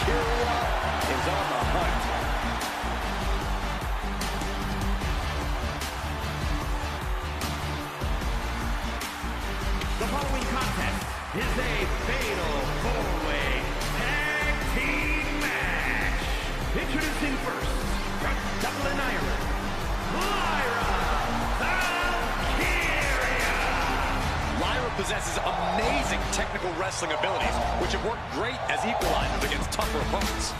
Valkyria is on the hunt. The following contest is a fatal four-way tag team match. Introducing first, from Dublin, Ireland, Lyra possesses amazing technical wrestling abilities, which have worked great as equalizers against tougher opponents.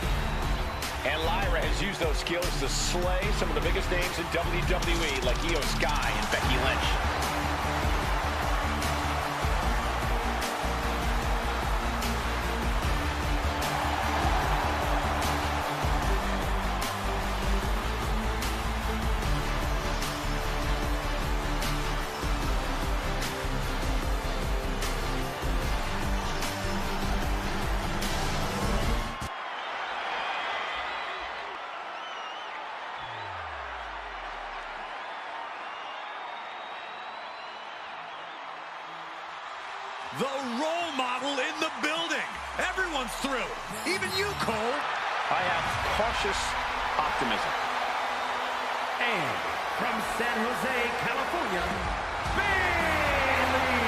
And Lyra has used those skills to slay some of the biggest names in WWE, like Io Sky and Becky Lynch. The role model in the building. Everyone's through. Even you, Cole. I have cautious optimism. And from San Jose, California, Bayley.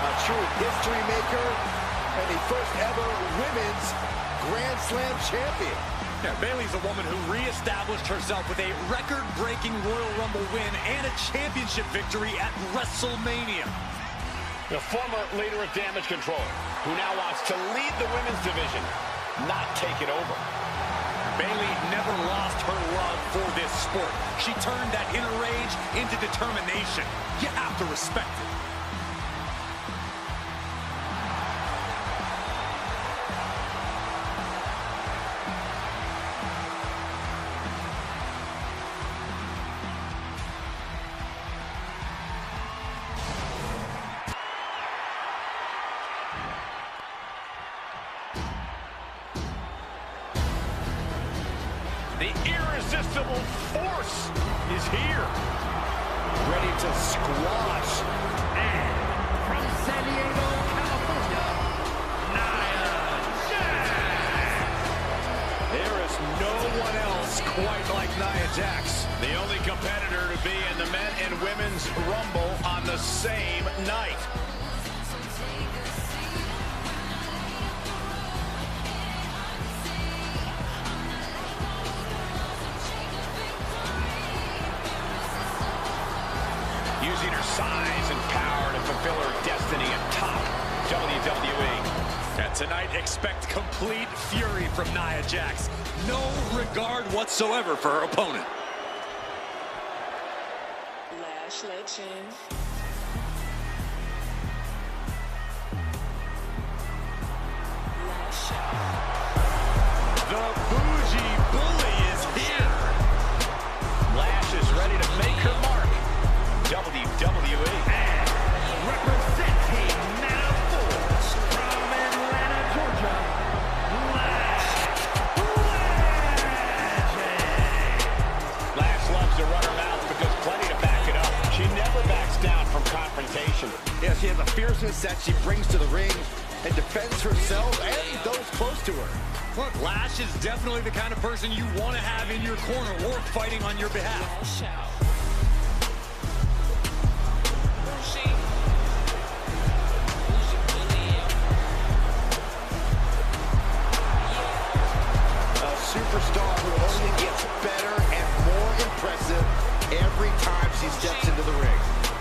A true history maker and the first ever women's Grand Slam champion. Yeah, Bayley's a woman who reestablished herself with a record-breaking Royal Rumble win and a championship victory at WrestleMania. The former leader of Damage Control, who now wants to lead the women's division, not take it over. Bayley never lost her love for this sport. She turned that inner rage into determination. You have to respect it. The irresistible force is here. Ready to squash. And from San Diego, California, Nia Jax. There is no one else quite like Nia Jax. The only competitor to be in the men and women's Rumble on the same night. Using her size and power to fulfill her destiny atop WWE. And tonight, expect complete fury from Nia Jax. No regard whatsoever for her opponent. Lash Legend. Lash out. The bougie bully is here. Lash is ready to make her mark. WWE. And representing now force from Atlanta, Georgia, Lash Legend. Lash loves to run her mouth, but there's plenty to back it up. She never backs down from confrontation. Yeah, she has a fierceness that she brings to the ring and defends herself and those close to her. Look, Lash is definitely the kind of person you want to have in your corner or fighting on your behalf. Lash out. Superstar who only gets better and more impressive every time she steps into the ring.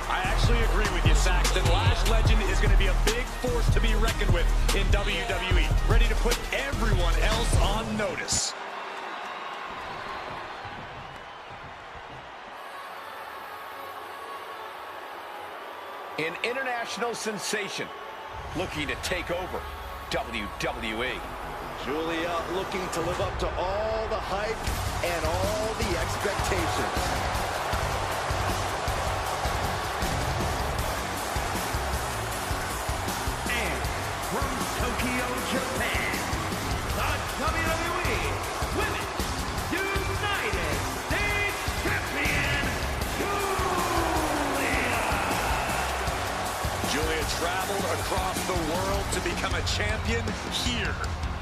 I actually agree with you, Saxton. Lash Legend is going to be a big force to be reckoned with in WWE. Ready to put everyone else on notice. An international sensation looking to take over WWE. Julia looking to live up to all the hype and all the expectations. And from Tokyo, Japan, the WWE Women's United States Champion, Julia traveled across the world to become a champion here.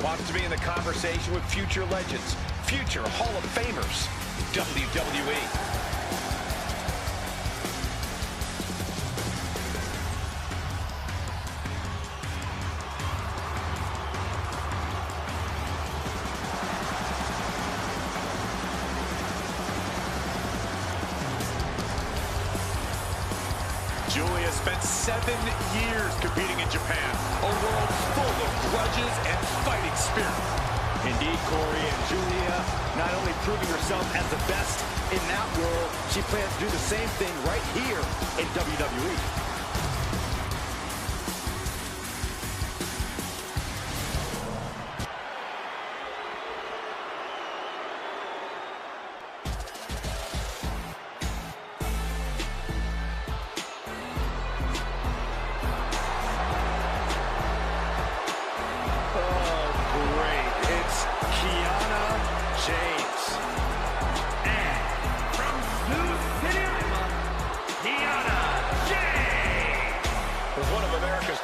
Wants to be in the conversation with future legends, future Hall of Famers, WWE. Julia spent 7 years competing in Japan, a world full of grudges and fighting spirit. Indeed, Corey, and Julia not only proving herself as the best in that world, she plans to do the same thing right here in WWE.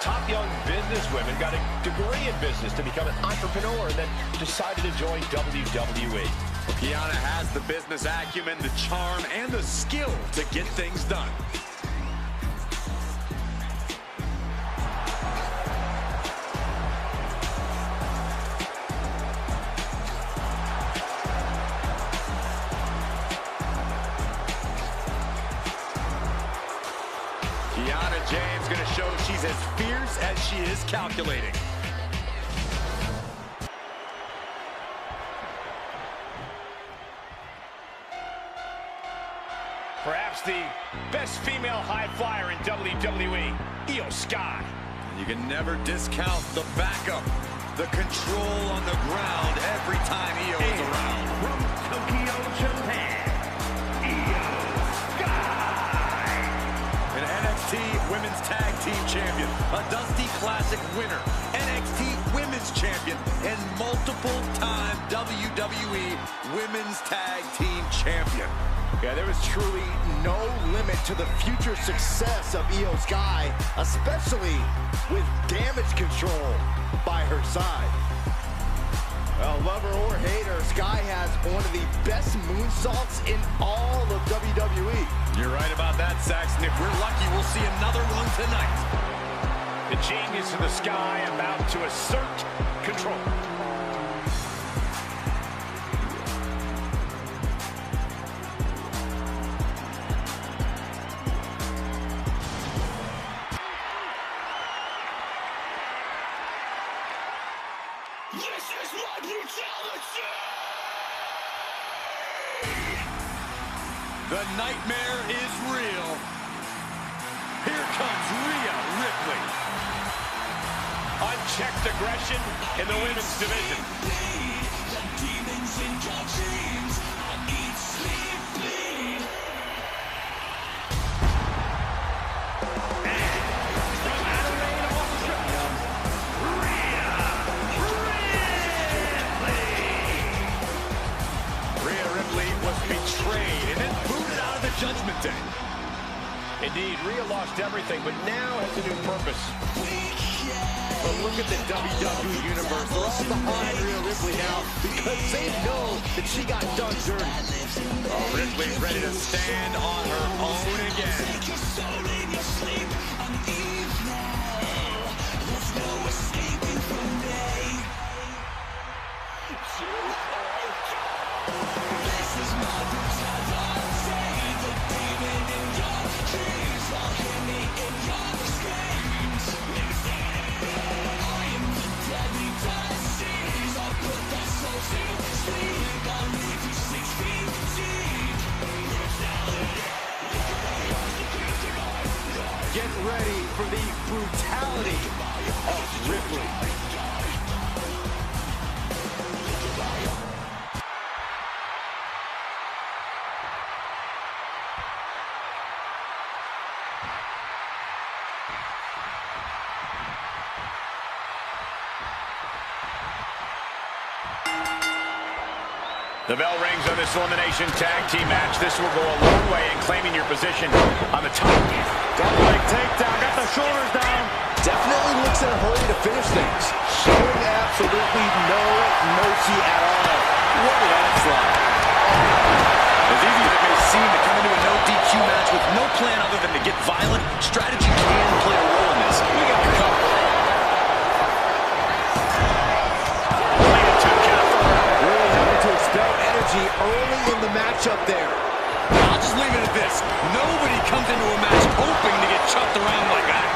Top young businesswomen, got a degree in business to become an entrepreneur and then decided to join WWE. Kiana has the business acumen, the charm, and the skill to get things done. Kiana James going to show she's as fierce as she is calculating. Perhaps the best female high flyer in WWE, Io Sky. You can never discount the backup, the control on the ground every time Io is around. From Tokyo, Japan, Io Sky. An NXT Women's Tag Team Champion, a Dusty Classic winner, NXT Women's Champion, and multiple-time WWE Women's Tag Team Champion. Yeah, there is truly no limit to the future success of Io Sky, especially with damage control by her side. Well, lover or hater, Sky has one of the best moonsaults in all of WWE. You're right about that, Saxton. If we're lucky, we'll see another one tonight. The genius of the Sky about to assert control. This is my brutality! The nightmare is real. Here comes Rhea Ripley. Unchecked aggression in the women's division. The demons in your dreams. I eat, sleep, bleed. And from Adelaide, Australia, Rhea Ripley was betrayed and then booted out of the Judgment Day. Indeed, Rhea lost everything, but now has a new purpose. But look at the WWE Universe. They're all behind Rhea Ripley now because they know that she got done dirty. Oh, Ripley's ready to stand on her own again. Get ready for the brutality of Ripley. The bell rings on this Elimination Tag Team match. This will go a long way in claiming your position on the top. Double leg takedown, got the shoulders down. Definitely looks in a hurry to finish things. Showing absolutely no matchup there. I'll just leave it at this. Nobody comes into a match hoping to get chucked around like that.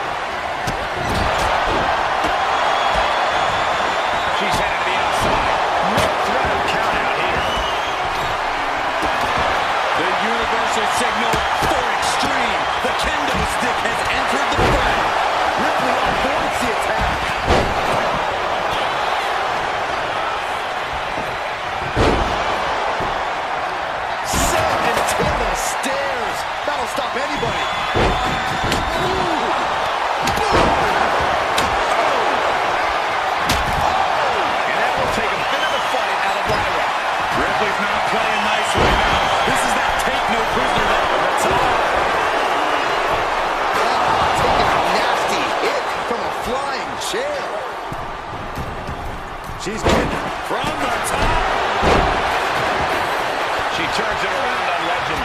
She's headed to the outside. No threat of count out here. The universal signal for extreme. The kendo stick has entered the fray. Ripley avoids the attack. Set into the stairs. That'll stop anybody. Ooh. And that will take a bit of a fight out of Lyra. Ripley's not playing nice right now. This is that take no prisoner that at the top. Taking a nasty hit from a flying chair. She's getting From the top. She turns it around on Legend.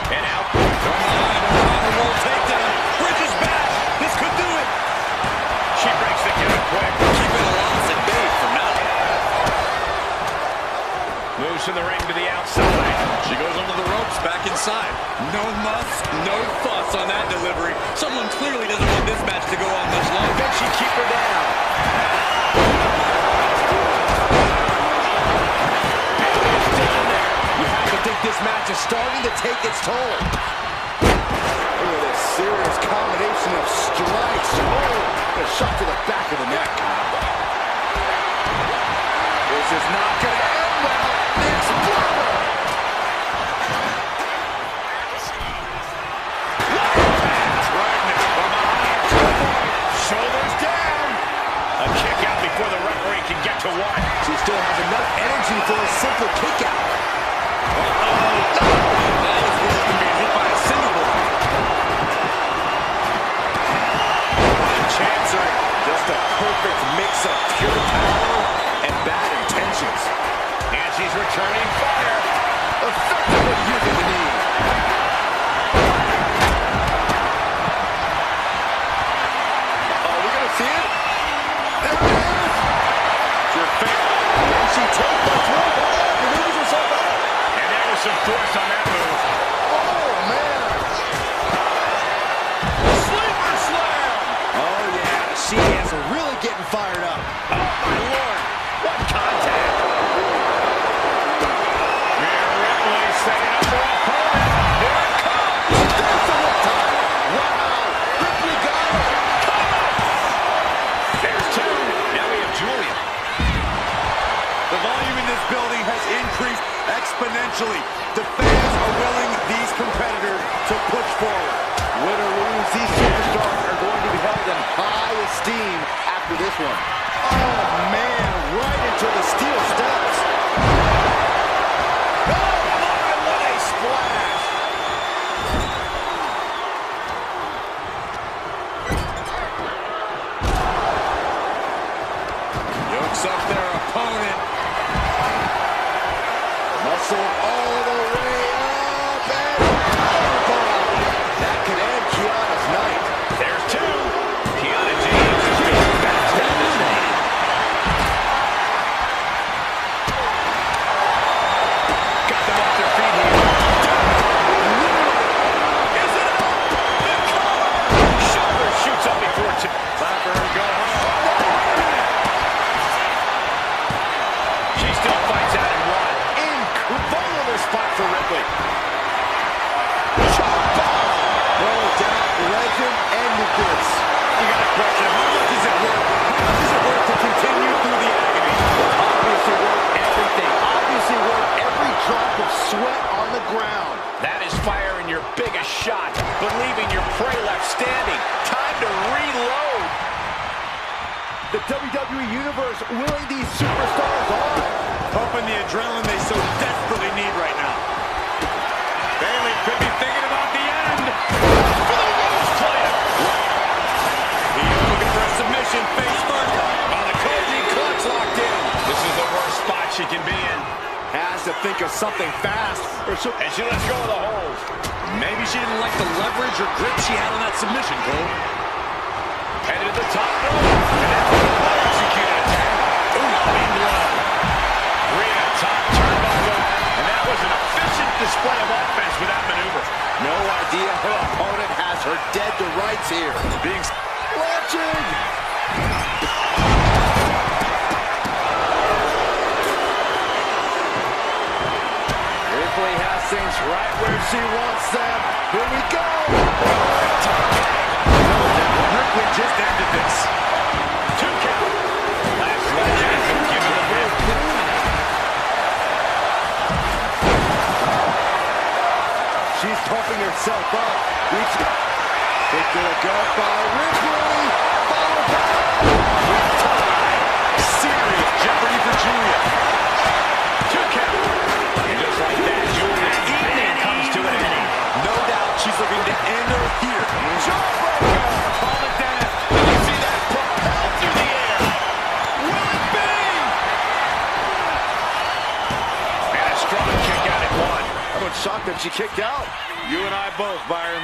And out. From behind, a roll takedown. Bridges back. This could do it. She breaks the count quick. Keeping a loss at bay for now. Moves from the ring to the outside. She goes under the ropes, back inside. No muss, no fuss on that delivery. Someone clearly doesn't want this match to go on much longer. Can she keep her down? You have to think this match is starting to take its toll. Look at this serious combination of strikes. Oh, a shot to the back of the neck. This is not going to end well. The Exploder. Shoulders down. A kick out before the referee can get to one. She still has enough energy for a simple kick out. That was worse than being hit by a single blow. Chancery. Just a perfect mix of pure power and bad intentions. And she's returning fire. Effectively using the knee. Are we going to see it? There it is. Your face. Can she take much more? Moves herself out. And there was some force on that move. Oh, man. Sleeper slam. Oh, yeah. She is really getting fired up. Oh, my Lord. What contact. Rhea Ripley setting up her opponent. Here it comes. There's the one time. Wow. Ripley got her. There's two. Now we have Julia. The volume in this building has increased exponentially. The fans are willing these competitors to push forward. Win or lose, these superstars are going to be held in high esteem after this one. Oh, man, right into the steel steps. Oh, my, what a splash. Yokes up their opponent. Muscle all the way up and powerbomb. That could end Kiana's night. There's two. Kiana James is being backstab this man. Got them off their feet here. Is it up? The cover. Shoulder shoots up before two. Time for her to go home. She still fights out in one. Vulnerable spot for Ripley. Chop bomb. No doubt, Legend ended this. You got a question. How much is it worth? How much is it worth to continue through the agony? Obviously worth everything. Obviously worth every drop of sweat on the ground. That is firing your biggest shot, but leaving your prey left standing. Time to reload. The WWE Universe willing these superstars on. Pumping the adrenaline they so desperately need right now. Bayley could be thinking about the end. For the rose player. He's looking for a submission face first. On the closing clutch locked in. This is the worst spot she can be in. Has to think of something fast. And she lets go of the hold. Maybe she didn't like the leverage or grip she had on that submission, Cole. Headed to the top rope. And that's a well-executed attack. Ooh, clean blood. Rhea top turnbuckle. display of offense with that maneuver. No idea her opponent has her dead to rights here. Being launching. Ripley has things right where she wants them. Here we go. Ripley just ended this. 2 count. Last legend has given the move. She's pumping herself up. Kick to the gut by Ripley. Followed by Serious jeopardy for Julia. 2 count. And just like that, Julia's evening comes to an end. No doubt she's looking to end her here. Jawbreaker. Call it down. Did you see that propel through the air? Will it be? And a strong kick out at 1. I was shocked that she kicked out. You and I both, Byron.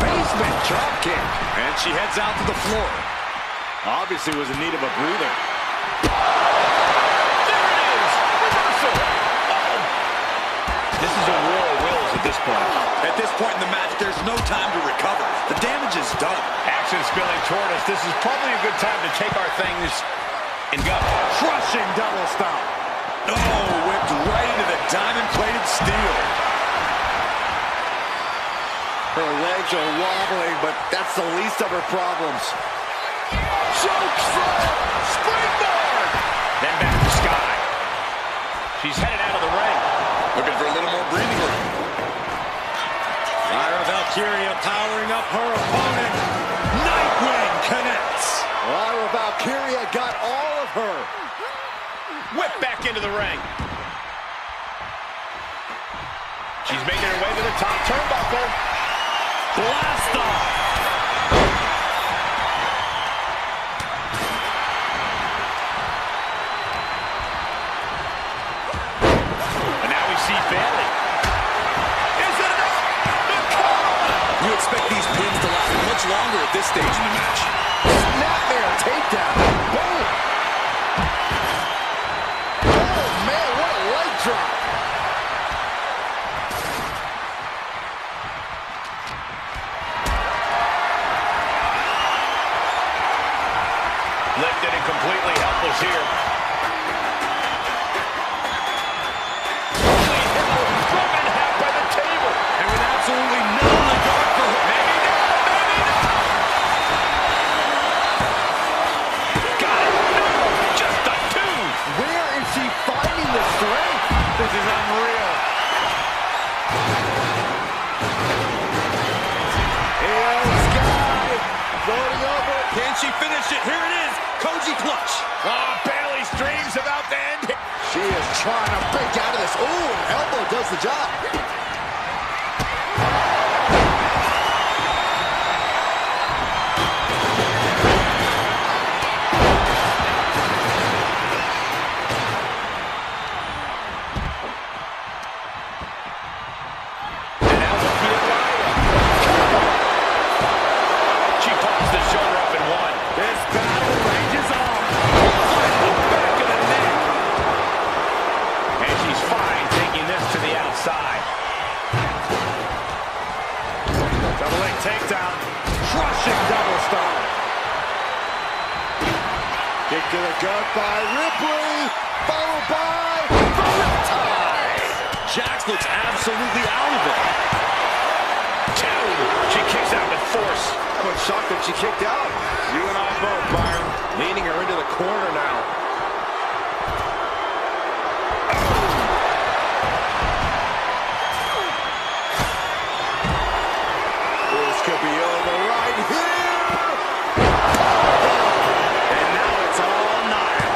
Basement drop kick. And she heads out to the floor. Obviously was in need of a breather. There it is. Reversal. Oh. This is a war of wills at this point. At this point in the match, there's no time to recover. The damage is done. Action spilling toward us. This is probably a good time to take our things and go. Crushing double stomp. Oh, whipped right into the diamond-plated steel. Her legs are wobbling, but that's the least of her problems. Choke slam. Springboard. Then back to Sky. She's headed out of the ring. Looking for a little more breathing room. Lyra Valkyria powering up her opponent. Nightwing connects. Lyra Valkyria got all of her. Whip back into the ring. She's making her way to the top turnbuckle. Blast off. And now we see Bayley. Is it enough? The cover! You expect these pins to last much longer at this stage in the match. Snapmare takedown. Boom. Oh, man, what a leg drop. Lifted and completely helpless here. Holy hell! Drop in half by the table. And with absolutely no regard for her. Maybe not. Maybe not. Got it. No. Just a 2. Where is she finding the strength? This is unreal. Io Sky floating over. Can she finish it? Here it is. Koji clutch. Oh, Bayley's dreams about to end. She is trying to break out of this. Ooh, an elbow does the job. And now looking at Lyra. She pops the shoulder up and 1. This battle rages on. Right in the back of the neck. And she's fine taking this to the outside. Double leg takedown. Crushing double stomp. Kick to the gut by Ripley. Followed by the Riptide. Jax looks absolutely out of it. 2. She kicks out with force. I was shocked that she kicked out. You and I both, Byron. Leading her into the corner now. This could be over right here. And now it's all Nia.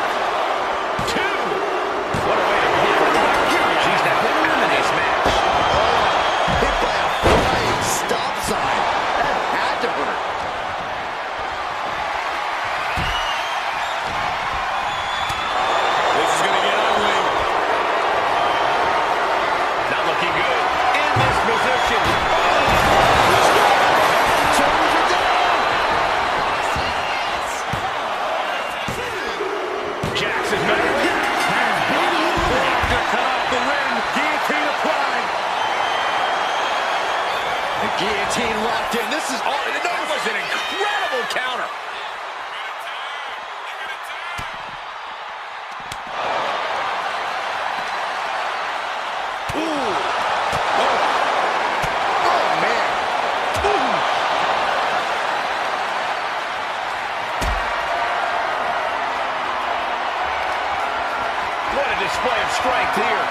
2. What a way to keep her locked. She's now out of this match. Hit by a flying stop sign. That had to hurt. Guillotine locked in. This is all. That was an incredible counter. Display of strength here.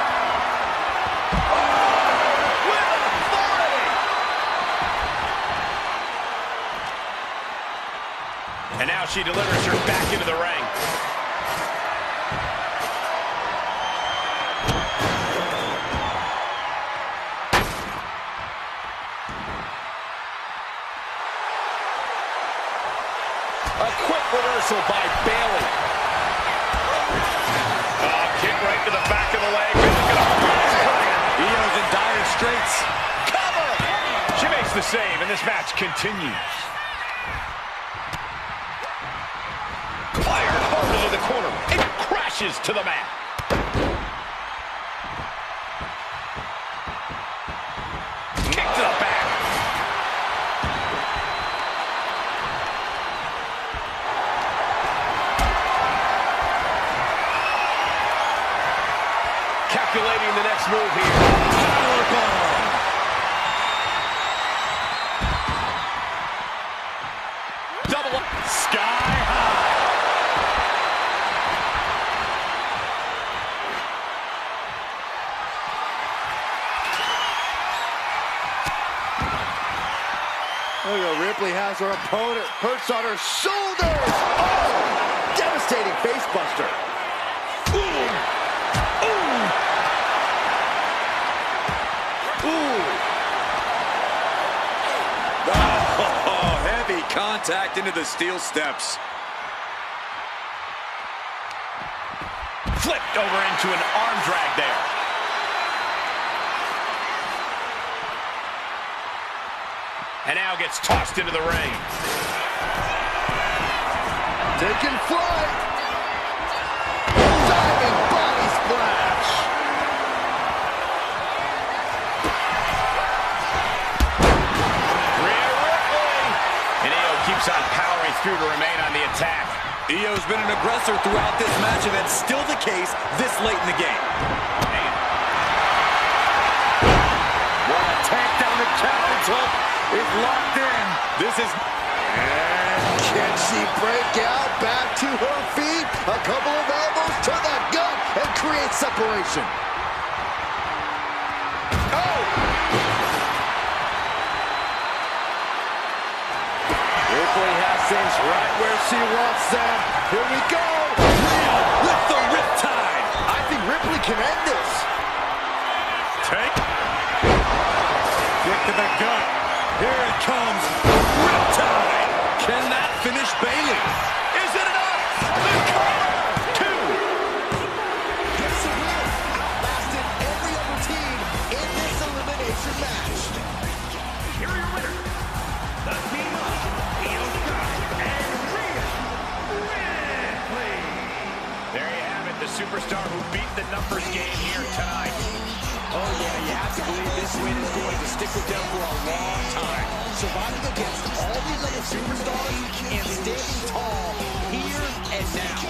With authority. And now she delivers her back into the ring. A quick reversal by Bayley. Right to the back of the leg. Io's in dire straits. Cover! She makes the save, and this match continues. Fired hard into the corner. It crashes to the mat. Kick to the back. Calculating the next move here. Double up. Sky high. There you go. Ripley has her opponent perched on her shoulders. Oh! Devastating face buster. Ooh. Oh, heavy contact into the steel steps. Flipped over into an arm drag there. And now gets tossed into the ring. Taking flight. Diving body splash. Keeps on powering through to remain on the attack. Io's been an aggressor throughout this match, and that's still the case this late in the game. What a takedown! The counter is locked in. This is... And can she break out back to her feet? A couple of elbows to the gut and create separation. Ripley has things right where she wants them. Here we go. Rhea with the riptide. I think Ripley can end this. Take. Kick to the gut. Here it comes. Riptide. Can that finish Bayley? Is it enough? The cover. 2. Gets the win. Outlasted every other team in this elimination match. Here are your winners. The team of Io Sky and Rhea Ripley. There you have it, the superstar who beat the numbers game here tonight. Oh yeah, you have to believe this win is going to stick with them for a long time. Surviving against all these other superstars and standing tall here and now.